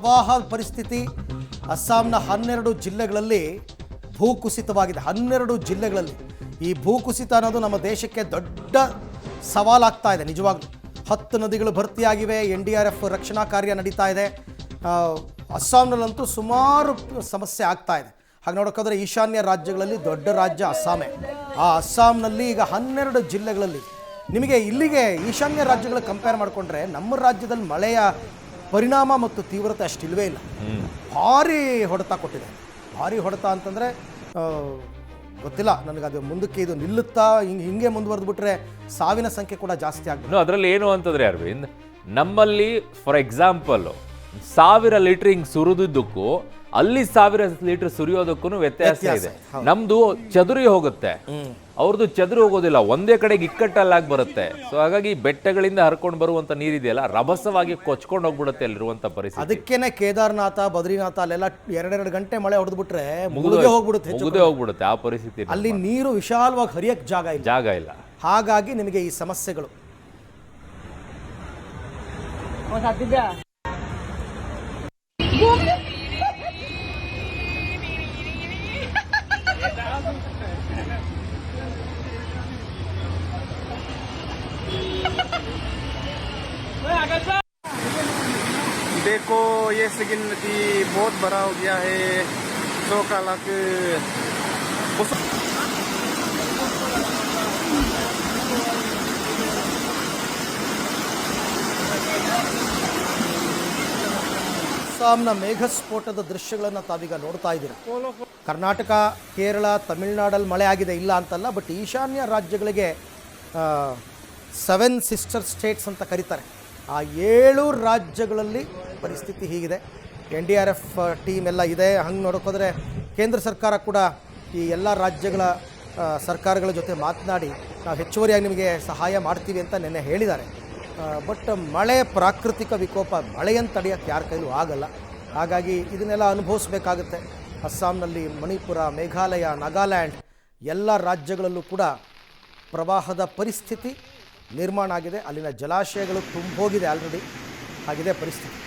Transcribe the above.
ಪ್ರವಾಹ ಪರಿಸ್ಥಿತಿ ಅಸ್ಸಾಂನ 12 ಜಿಲ್ಲೆಗಳಲ್ಲಿ ಭೂಕುಸಿತವಾಗಿದೆ. 12 ಜಿಲ್ಲೆಗಳಲ್ಲಿ ಈ ಭೂಕುಸಿತ ಅನ್ನೋದು ನಮ್ಮ ದೇಶಕ್ಕೆ ದೊಡ್ಡ ಸವಾಲಾಗ್ತಾ ಇದೆ. ನಿಜವಾಗ್ಲೂ 10 ನದಿಗಳು ಭರ್ತಿಯಾಗಿವೆ. NDRF ರಕ್ಷಣಾ ಕಾರ್ಯ ನಡೀತಾ ಇದೆ. ಅಸ್ಸಾಂನಲ್ಲಂತೂ ಸುಮಾರು ಸಮಸ್ಯೆ ಆಗ್ತಾ ಇದೆ. ಹಾಗೆ ನೋಡೋಕ್ಕಾದ್ರೆ ಈಶಾನ್ಯ ರಾಜ್ಯಗಳಲ್ಲಿ ದೊಡ್ಡ ರಾಜ್ಯ ಅಸ್ಸಾಮೇ. ಆ ಅಸ್ಸಾಂನಲ್ಲಿ ಈಗ 12 ಜಿಲ್ಲೆಗಳಲ್ಲಿ ನಿಮಗೆ ಇಲ್ಲಿಗೆ ಈಶಾನ್ಯ ರಾಜ್ಯಗಳ ಕಂಪೇರ್ ಮಾಡಿಕೊಂಡ್ರೆ ನಮ್ಮ ರಾಜ್ಯದಲ್ಲಿ ಮಳೆಯ ಪರಿಣಾಮ ಮತ್ತು ತೀವ್ರತೆ ಅಷ್ಟಿಲ್ವೇ ಇಲ್ಲ. ಭಾರಿ ಹೊಡೆತ ಕೊಟ್ಟಿದೆ. ಭಾರಿ ಹೊಡೆತ ಅಂತಂದರೆ ಗೊತ್ತಿಲ್ಲ ನನಗೆ, ಅದು ಮುಂದಕ್ಕೆ ಇದು ನಿಲ್ಲುತ್ತಾ ಹಿಂಗೆ ಮುಂದುವರೆದ್ಬಿಟ್ರೆ ಸಾವಿನ ಸಂಖ್ಯೆ ಕೂಡ ಜಾಸ್ತಿ ಆಗ್ತದೆ. ಅದರಲ್ಲಿ ಏನು ಅಂತಂದ್ರೆ ಅರವಿಂದ್, ನಮ್ಮಲ್ಲಿ ಫಾರ್ ಎಕ್ಸಾಂಪಲ್ 1000 ಲೀಟರ್ ಹಿಂಗ್ ಸುರಿದಿದ್ದಕ್ಕೂ ಅಲ್ಲಿ 1000 ಲೀಟರ್ ಸುರಿಯೋದಕ್ಕೂ ವ್ಯತ್ಯಾಸ ಇದೆ. ನಮ್ದು ಚದುರಿ ಹೋಗುತ್ತೆ, ಅವ್ರದ್ದು ಚದುರಿ ಹೋಗೋದಿಲ್ಲ, ಒಂದೇ ಕಡೆಗೆ ಇಕ್ಕಟ್ಟಲ್ಲಾಗಿ ಬರುತ್ತೆ. ಸೊ ಹಾಗಾಗಿ ಬೆಟ್ಟಗಳಿಂದ ಹರ್ಕೊಂಡು ಬರುವಂತ ನೀರಿದೆಯಲ್ಲ, ರಭಸವಾಗಿ ಕೊಚ್ಕೊಂಡು ಹೋಗ್ಬಿಡುತ್ತೆ ಅಲ್ಲಿರುವಂತ ಪರಿಸ್ಥಿತಿ. ಅದಕ್ಕೇನೆ ಕೇದಾರ್ನಾಥ, ಬದ್ರಿನಾಥ ಅಲ್ಲೆಲ್ಲ 2 ಗಂಟೆ ಮಳೆ ಹೊಡೆದ್ಬಿಟ್ರೆ ಮುಗಿದೇ ಹೋಗ್ಬಿಡುತ್ತೆ ಆ ಪರಿಸ್ಥಿತಿ. ಅಲ್ಲಿ ನೀರು ವಿಶಾಲವಾಗಿ ಹರಿಯಕ್ಕೆ ಜಾಗ ಇಲ್ಲ. ಹಾಗಾಗಿ ನಿಮಗೆ ಈ ಸಮಸ್ಯೆಗಳು. देखो ये सिगिन नदी बहुत बड़ा हो गया है। 100 का लाख ಅಸ್ಸಾಂನ ಮೇಘಸ್ಫೋಟದ ದೃಶ್ಯಗಳನ್ನು ತಾವೀಗ ನೋಡ್ತಾ ಇದ್ದೀರಾ. ಕರ್ನಾಟಕ, ಕೇರಳ, ತಮಿಳುನಾಡಲ್ಲಿ ಮಳೆ ಆಗಿದೆ ಇಲ್ಲ ಅಂತಲ್ಲ, ಬಟ್ ಈಶಾನ್ಯ ರಾಜ್ಯಗಳಿಗೆ 7 ಸಿಸ್ಟರ್ ಸ್ಟೇಟ್ಸ್ ಅಂತ ಕರೀತಾರೆ. ಆ 7 ರಾಜ್ಯಗಳಲ್ಲಿ ಪರಿಸ್ಥಿತಿ ಹೀಗಿದೆ. NDRF ಟೀಮ್ ಎಲ್ಲ ಇದೆ. ಹಂಗೆ ನೋಡೋಕ್ಕೋದ್ರೆ ಕೇಂದ್ರ ಸರ್ಕಾರ ಕೂಡ ಈ ಎಲ್ಲ ರಾಜ್ಯಗಳ ಸರ್ಕಾರಗಳ ಜೊತೆ ಮಾತನಾಡಿ ನಾವು ಹೆಚ್ಚುವರಿಯಾಗಿ ನಿಮಗೆ ಸಹಾಯ ಮಾಡ್ತೀವಿ ಅಂತ ನೆನ್ನೆ ಹೇಳಿದ್ದಾರೆ. ಬಟ್ ಮಳೆ ಪ್ರಾಕೃತಿಕ ವಿಕೋಪ, ಮಳೆಯನ್ನು ತಡೆಯೋಕ್ಕೆ ಯಾರ ಕೈಲೂ ಆಗಲ್ಲ. ಹಾಗಾಗಿ ಇದನ್ನೆಲ್ಲ ಅನುಭವಿಸ್ಬೇಕಾಗುತ್ತೆ. ಅಸ್ಸಾಂನಲ್ಲಿ ಮಣಿಪುರ, ಮೇಘಾಲಯ, ನಾಗಾಲ್ಯಾಂಡ್ ಎಲ್ಲ ರಾಜ್ಯಗಳಲ್ಲೂ ಕೂಡ ಪ್ರವಾಹದ ಪರಿಸ್ಥಿತಿ ನಿರ್ಮಾಣ ಆಗಿದೆ. ಅಲ್ಲಿನ ಜಲಾಶಯಗಳು ತುಂಬೋಗಿದೆ, ಆಲ್ರೆಡಿ ಆಗಿದೆ ಪರಿಸ್ಥಿತಿ.